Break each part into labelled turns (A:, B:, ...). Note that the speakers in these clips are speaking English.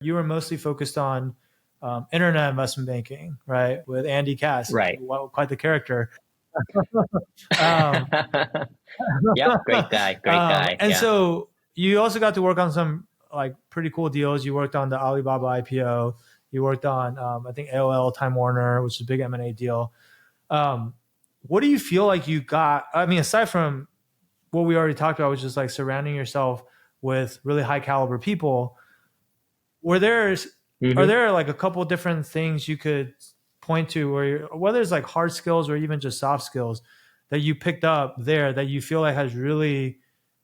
A: you were mostly focused on internet investment banking, right? With Andy Cass,
B: Right.
A: quite the character. um,
B: Yep. Great guy. Great guy.
A: and
B: Yeah.
A: so you also got to work on some like pretty cool deals. You worked on the Alibaba IPO. You worked on, I think, AOL Time Warner, which is a big M&A deal. What do you feel like you got? I mean, aside from what we already talked about, which is like surrounding yourself with really high caliber people, are there like a couple different things you could point to, where whether it's like hard skills or even just soft skills that you picked up there that you feel like has really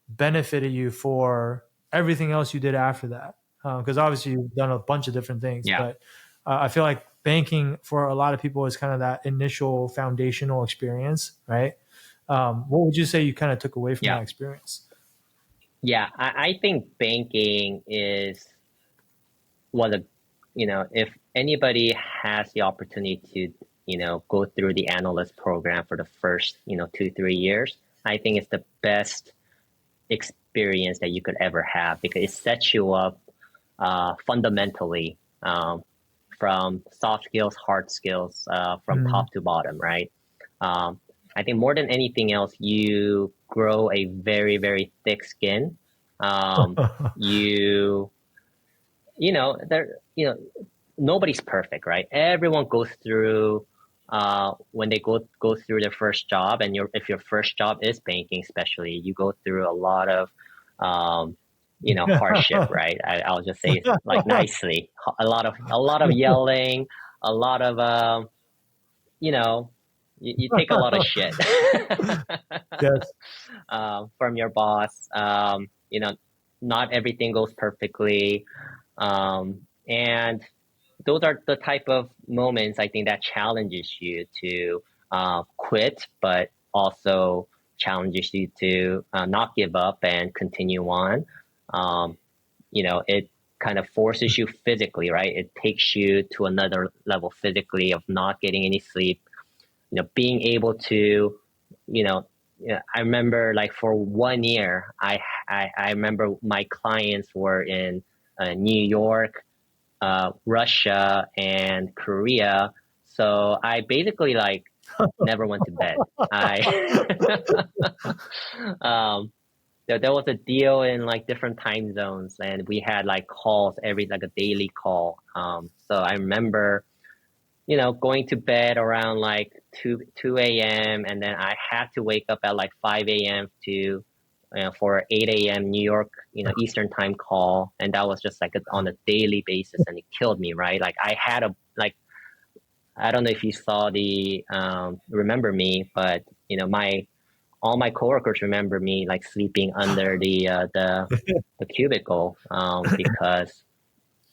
A: benefited you for everything else you did after that? Because obviously you've done a bunch of different things,
B: Yeah.
A: but I feel like banking for a lot of people is kind of that initial foundational experience, right? What would you say you kind of took away from
B: Yeah.
A: that experience?
B: Yeah. I think banking is one of, if anybody has the opportunity to, go through the analyst program for the first, 2-3 years, I think it's the best experience that you could ever have, because it sets you up fundamentally, from soft skills, hard skills, from top to bottom, right? I think more than anything else, you grow a very, very thick skin. You, there, nobody's perfect, right? Everyone goes through, when they go through their first job, and if your first job is banking, especially, you go through a lot of, hardship, right? I'll just say like nicely, a lot of yelling, a lot of, you take a lot of shit
A: Yes.
B: from your boss. Not everything goes perfectly. And those are the type of moments, I think, that challenges you to quit, but also challenges you to not give up and continue on. It kind of forces you physically, right? It takes you to another level physically of not getting any sleep, being able to, I remember like for 1 year, I remember my clients were in New York, Russia, and Korea. So I basically like never went to bed. There was a deal in like different time zones, and we had like calls like a daily call. So I remember, going to bed around like 2 a.m. and then I had to wake up at like 5 a.m. to for 8 a.m. New York, Eastern time call. And that was just like on a daily basis, and it killed me, right? Like I had I don't know if you saw the Remember Me, but all my coworkers remember me like sleeping under the cubicle, because,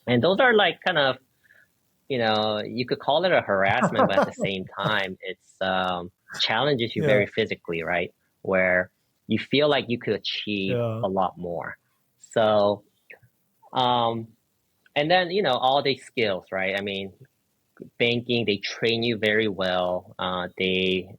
B: and those are like kind of, you could call it a harassment, but at the same time, it's challenges you very physically, right? Where you feel like you could achieve a lot more. So, and then, all these skills, right? I mean, banking, they train you very well. They,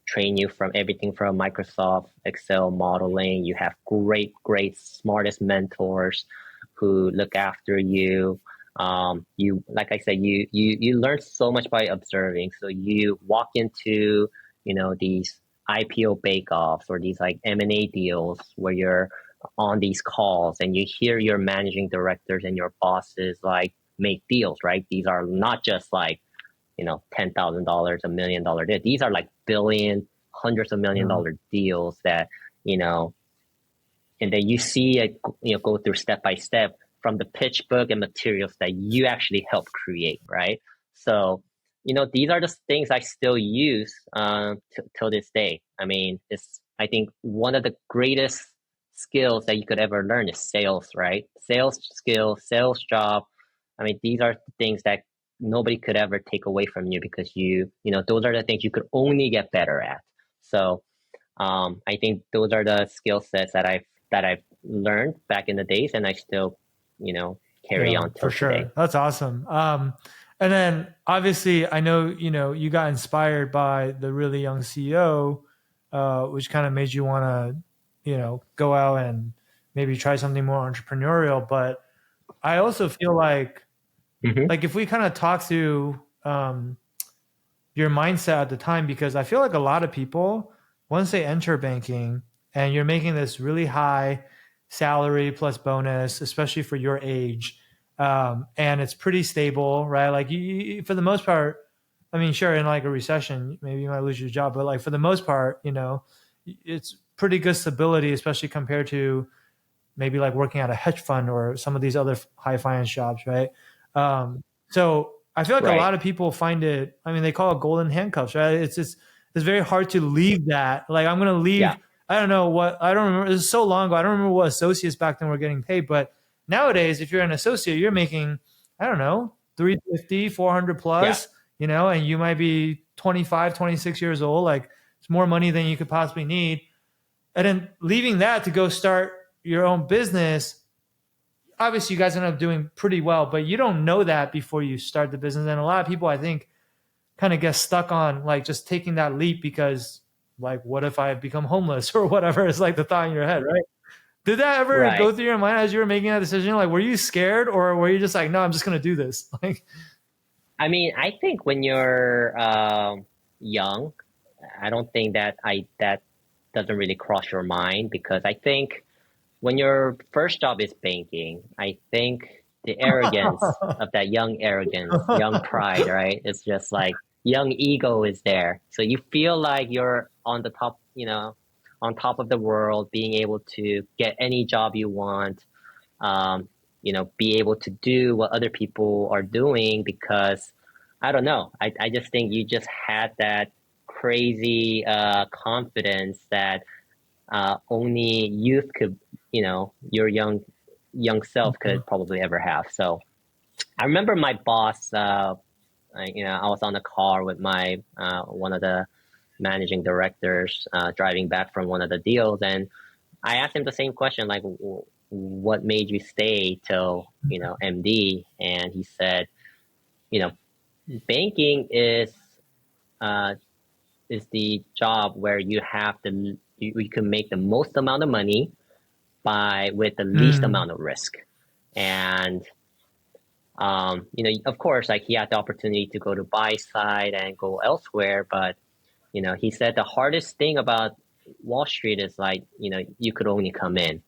B: train you from everything from Microsoft Excel modeling. You have great, smartest mentors who look after you. Like I said, you learn so much by observing. So you walk into, these IPO bake-offs or these like M&A deals where you're on these calls and you hear your managing directors and your bosses like make deals, right? These are not just like, $10,000, $1 million deal. These are like billion, hundreds of $1 million deals that, and then you see it, go through step by step from the pitch book and materials that you actually help create, right? So, these are the things I still use till this day. I mean, I think one of the greatest skills that you could ever learn is sales, right? Sales skill, sales job. I mean, these are the things that nobody could ever take away from you, because those are the things you could only get better at. So I think those are the skill sets that I've learned back in the days, and I still, carry on till
A: for sure.
B: today.
A: That's awesome. And then obviously I know, you got inspired by the really young CEO, which kind of made you want to, go out and maybe try something more entrepreneurial. But I also feel
B: Hmm.
A: like if we kind of talk to your mindset at the time, because I feel like a lot of people, once they enter banking and you're making this really high salary plus bonus, especially for your age, and it's pretty stable, right? Like for the most part, I mean, sure, in like a recession, maybe you might lose your job, but like for the most part, it's pretty good stability, especially compared to maybe like working at a hedge fund or some of these other high finance jobs, right? So I feel like a
B: Right.
A: lot of people find it. I mean, they call it golden handcuffs, right? It's very hard to leave that. Like I'm gonna
B: Yeah.
A: leave. I don't know what I don't remember. This is so long ago. I don't remember what associates back then were getting paid. But nowadays, if you're an associate, you're making I don't know 350, 400
B: Yeah.
A: plus. And you might be 25, 26 years old. Like it's more money than you could possibly need. And then leaving that to go start your own business, obviously you guys end up doing pretty well, but you don't know that before you start the business. And a lot of people, I think, kind of get stuck on like just taking that leap because, like, what if I become homeless or whatever is like the thought in your head, right? Did that ever
B: Right.
A: go through your mind as you were making that decision? Like, were you scared or were you just like, no, I'm just going to do this? Like,
B: I mean, I think when you're young, I don't think that doesn't really cross your mind because I think when your first job is banking, I think the arrogance of that young arrogance, young pride, right? It's just like young ego is there. So you feel like you're on the top, on top of the world, being able to get any job you want, um, be able to do what other people are doing because I don't know. I just think you just had that crazy confidence that only youth could, your young self could probably ever have. So I remember my boss. I was on the car with my one of the managing directors driving back from one of the deals, and I asked him the same question, like, what made you stay till MD? And he said, you know, banking uh, is the job where you can make the most amount of money by with the least
A: mm,
B: amount of risk. And of course, like he had the opportunity to go to buy side and go elsewhere, but he said the hardest thing about Wall Street is like, you could only come in.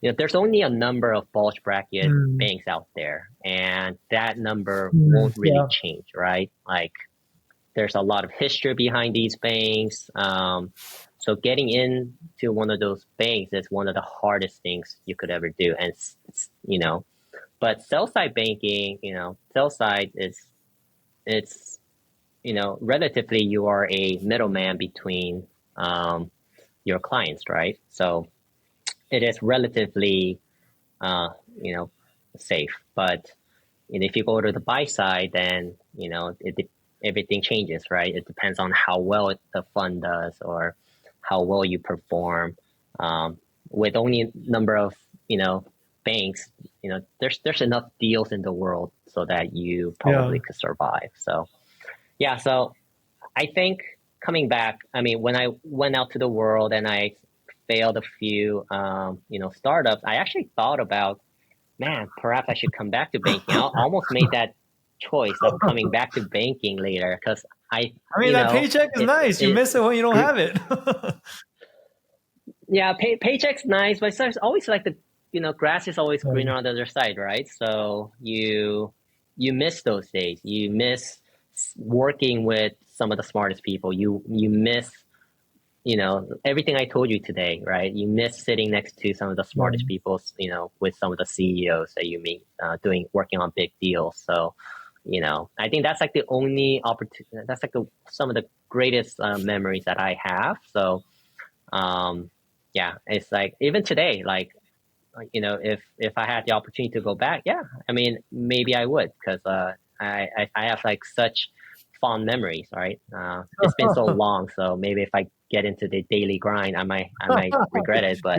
B: There's only a number of bulge bracket
A: mm,
B: banks out there, and that number won't really
A: yeah,
B: change, right? Like there's a lot of history behind these banks. So getting into one of those banks is one of the hardest things you could ever do. And but sell side banking, sell side it's relatively you are a middleman between your clients, right? So it is relatively uh, you know safe. But if you go to the buy side, then everything changes, right? It depends on how well the fund does or how well you perform. Um, with only a number of banks, there's enough deals in the world so that you
A: yeah.
B: probably could survive. So yeah, so I think coming back, I mean, when I went out to the world and I failed a few, startups, I actually thought about, man, perhaps I should come back to banking. I almost made that choice of coming back to banking later because I,
A: I mean, that paycheck is nice. You
B: it
A: miss it when you don't
B: grew.
A: have it.
B: Yeah, paycheck's nice, but it's always like grass is always greener on the other side, right? So you miss those days. You miss working with some of the smartest people. You miss everything I told you today, right? You miss sitting next to some of the
A: Yeah,
B: smartest people, with some of the CEOs that you meet, working on big deals. So, I think that's like the only opportunity. That's like some of the greatest memories that I have. So, yeah, it's like even today, like if I had the opportunity to go back, yeah, I mean maybe I would because I have like such fond memories, right? It's been so long, so maybe if I get into the daily grind, I might regret it, but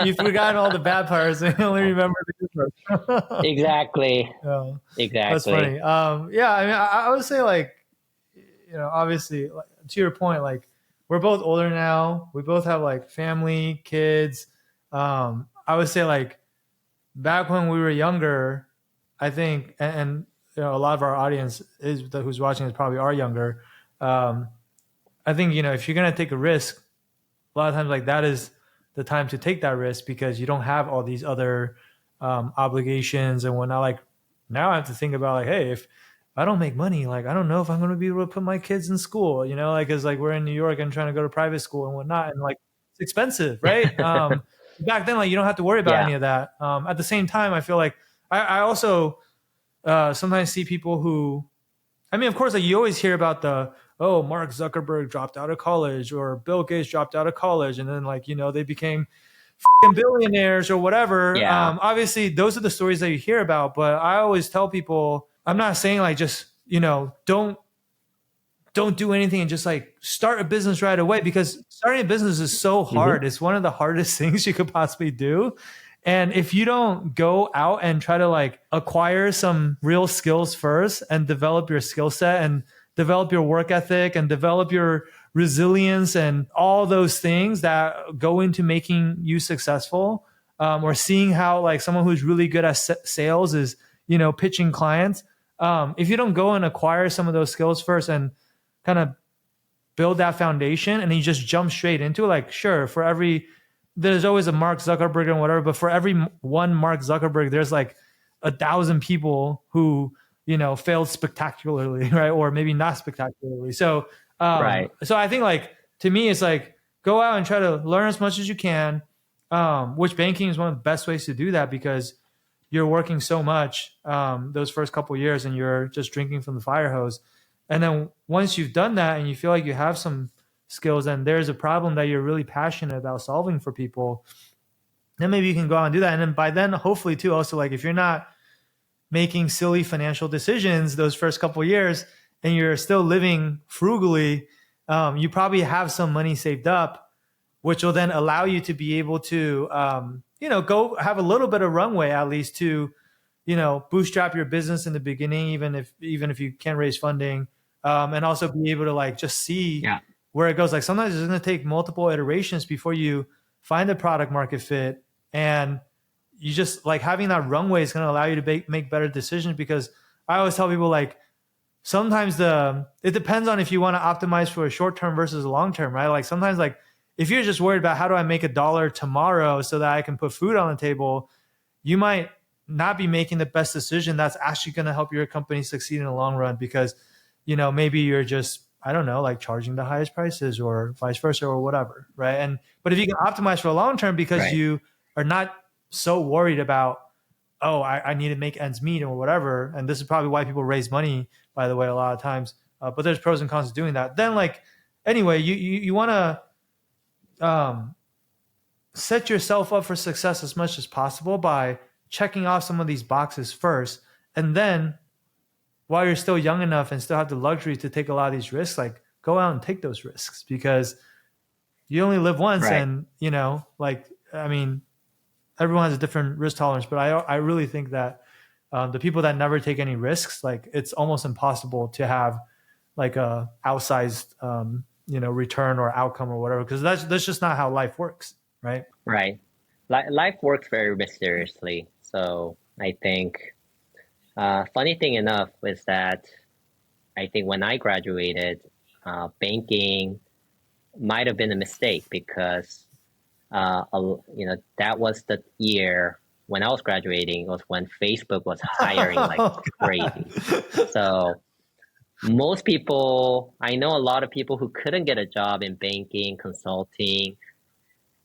A: you've forgotten all the bad parts and you only remember the good parts.
B: exactly,
A: Yeah, that's
B: exactly,
A: funny. Yeah, I mean, I would say like, obviously, like, to your point, like we're both older now. We both have like family, kids. I would say like back when we were younger, I think, and you know, a lot of our audience is who's watching is probably are younger. Um, I think, you know, if you're gonna take a risk, a lot of times like that is the time to take that risk because you don't have all these other obligations and whatnot. Like now I have to think about like, hey, if I don't make money, like I don't know if I'm going to be able to put my kids in school, you know, like because like we're in New York and trying to go to private school and whatnot, and like it's expensive, right? Back then, like you don't have to worry about
B: Yeah.
A: any of that. At the same time, I feel like I also sometimes see people who I mean, of course, like you always hear about the Mark Zuckerberg dropped out of college or Bill Gates dropped out of college, and then like you know they became f***ing billionaires or whatever.
B: Yeah.
A: Obviously, those are the stories that you hear about. But I always tell people, I'm not saying like just you know don't do anything and just like start a business right away because starting a business is so
B: Hmm.
A: hard. It's one of the hardest things you could possibly do. And if you don't go out and try to like acquire some real skills first and develop your skill set and develop your work ethic and develop your resilience and all those things that go into making you successful, or seeing how like someone who's really good at sales is, you know, pitching clients. If you don't go and acquire some of those skills first and kind of build that foundation and then you just jump straight into it, like sure, for every there's always a Mark Zuckerberg and whatever, but for every one Mark Zuckerberg, there's like 1,000 people who, you know, failed spectacularly, right? Or maybe not spectacularly.
B: Right.
A: So I think like to me, it's like go out and try to learn as much as you can. Which banking is one of the best ways to do that because you're working so much those first couple of years and you're just drinking from the fire hose. And then once you've done that and you feel like you have some skills and there's a problem that you're really passionate about solving for people, then maybe you can go out and do that. And then by then, hopefully too, also like if you're not making silly financial decisions those first couple of years and you're still living frugally, you probably have some money saved up, which will then allow you to be able to, you know, go have a little bit of runway at least to, you know, bootstrap your business in the beginning, even if you can't raise funding, and also be able to like just see
B: Yeah.
A: where it goes. Like sometimes it's going to take multiple iterations before you find a product market fit, and you just like having that runway is going to allow you to make better decisions. Because I always tell people like sometimes it depends on if you want to optimize for a short term versus a long term, right? Like sometimes like if you're just worried about how do I make $1 tomorrow so that I can put food on the table, you might not be making the best decision that's actually going to help your company succeed in the long run because, you know, maybe you're just, I don't know, like charging the highest prices or vice versa or whatever. Right. But if you can optimize for a long term because
B: Right.
A: you are not so worried about, oh, I need to make ends meet or whatever. And this is probably why people raise money, by the way, a lot of times. But there's pros and cons to doing that. Then like, anyway, you want to, set yourself up for success as much as possible by checking off some of these boxes first. And then while you're still young enough and still have the luxury to take a lot of these risks, like go out and take those risks because you only live once.
B: Right.
A: And, you know, like, I mean, everyone has a different risk tolerance, but I really think that the people that never take any risks, like it's almost impossible to have like a outsized, you know, return or outcome or whatever, because that's just not how life works. Right.
B: Right. Life works very mysteriously. So I think, funny thing enough is that I think when I graduated, banking might have been a mistake because, you know, that was the year when I was graduating was when Facebook was hiring like
A: Oh,
B: crazy. So most people, I know a lot of people who couldn't get a job in banking, consulting,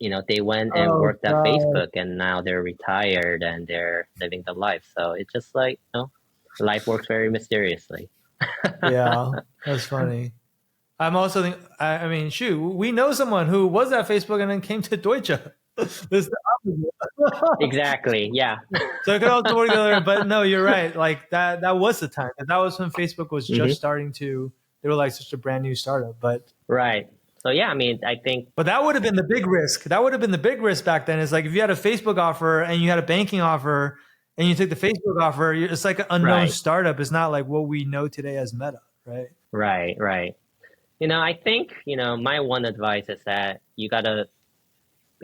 B: you know, they went and
A: oh
B: worked at
A: God.
B: Facebook and now they're retired and they're living the life. So it's just like, you know, life works very mysteriously.
A: Yeah, that's funny. I'm also think. I mean, shoot, we know someone who was at Facebook and then came to Deutsche. This the opposite.
B: Exactly. Yeah.
A: So it could also work the other way. But no, you're right. Like that was the time. That was when Facebook was just
B: Hmm.
A: starting to. They were like such a brand new startup.
B: Right. So yeah, I mean, I think,
A: But that would have been the big risk. That would have been the big risk back then. Is like if you had a Facebook offer and you had a banking offer and you took the Facebook offer, it's like an unknown
B: right,
A: startup. It's not like what we know today as Meta, right?
B: right, right. You know, I think, you know, my one advice is that you got to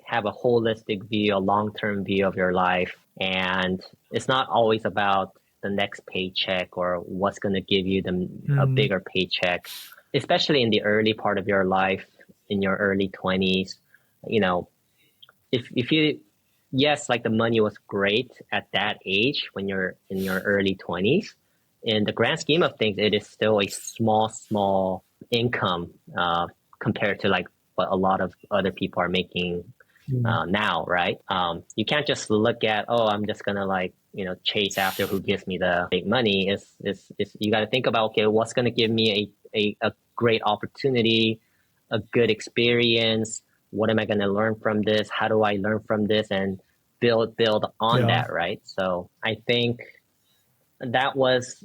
B: have a holistic view, a long-term view of your life. And it's not always about the next paycheck or what's going to give you a bigger paycheck, especially in the early part of your life, in your early 20s. You know, if you, yes, like the money was great at that age when you're in your early 20s. In the grand scheme of things, it is still a small income compared to like what a lot of other people are making now, right? You can't just look at, oh, I'm just gonna like, you know, chase after who gives me the big money. It's you got to think about, okay, what's gonna give me a great opportunity, a good experience. What am I gonna learn from this? How do I learn from this and build on that, right? So I think that was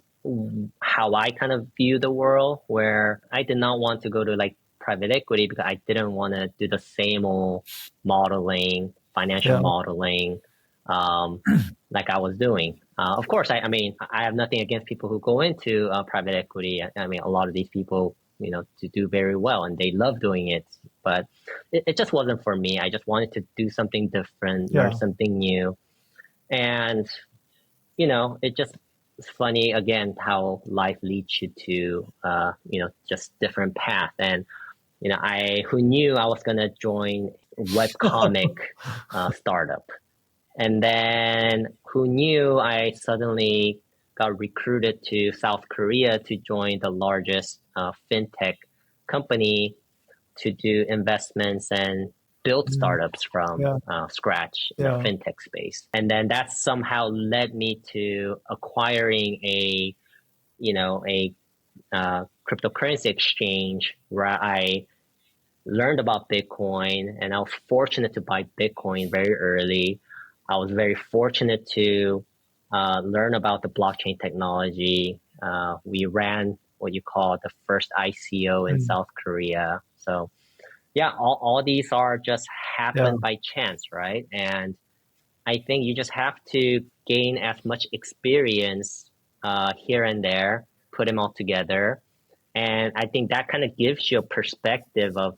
B: how I kind of view the world, where I did not want to go to like private equity because I didn't want to do the same old modeling, financial modeling, like I was doing. Of course, I mean, I have nothing against people who go into private equity. I mean, a lot of these people, you know, to do very well and they love doing it, but it just wasn't for me. I just wanted to do something different, learn something new. And, you know, it's funny again how life leads you to, you know, just different path. And, you know, who knew I was going to join webcomic startup. And then who knew I suddenly got recruited to South Korea to join the largest fintech company to do investments and build startups from scratch in the fintech space. And then that somehow led me to acquiring a cryptocurrency exchange where I learned about Bitcoin, and I was fortunate to buy Bitcoin very early. I was very fortunate to learn about the blockchain technology. We ran what you call the first ICO in South Korea. So yeah, all these are just happened by chance, right? And I think you just have to gain as much experience here and there, put them all together. And I think that kind of gives you a perspective of,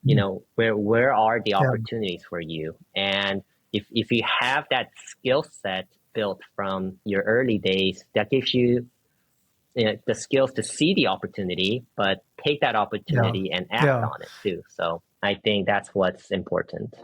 B: you know, where are the opportunities for you? And if you have that skill set built from your early days, that gives you, you know, the skills to see the opportunity, but take that opportunity and act on it too. So I think that's what's important.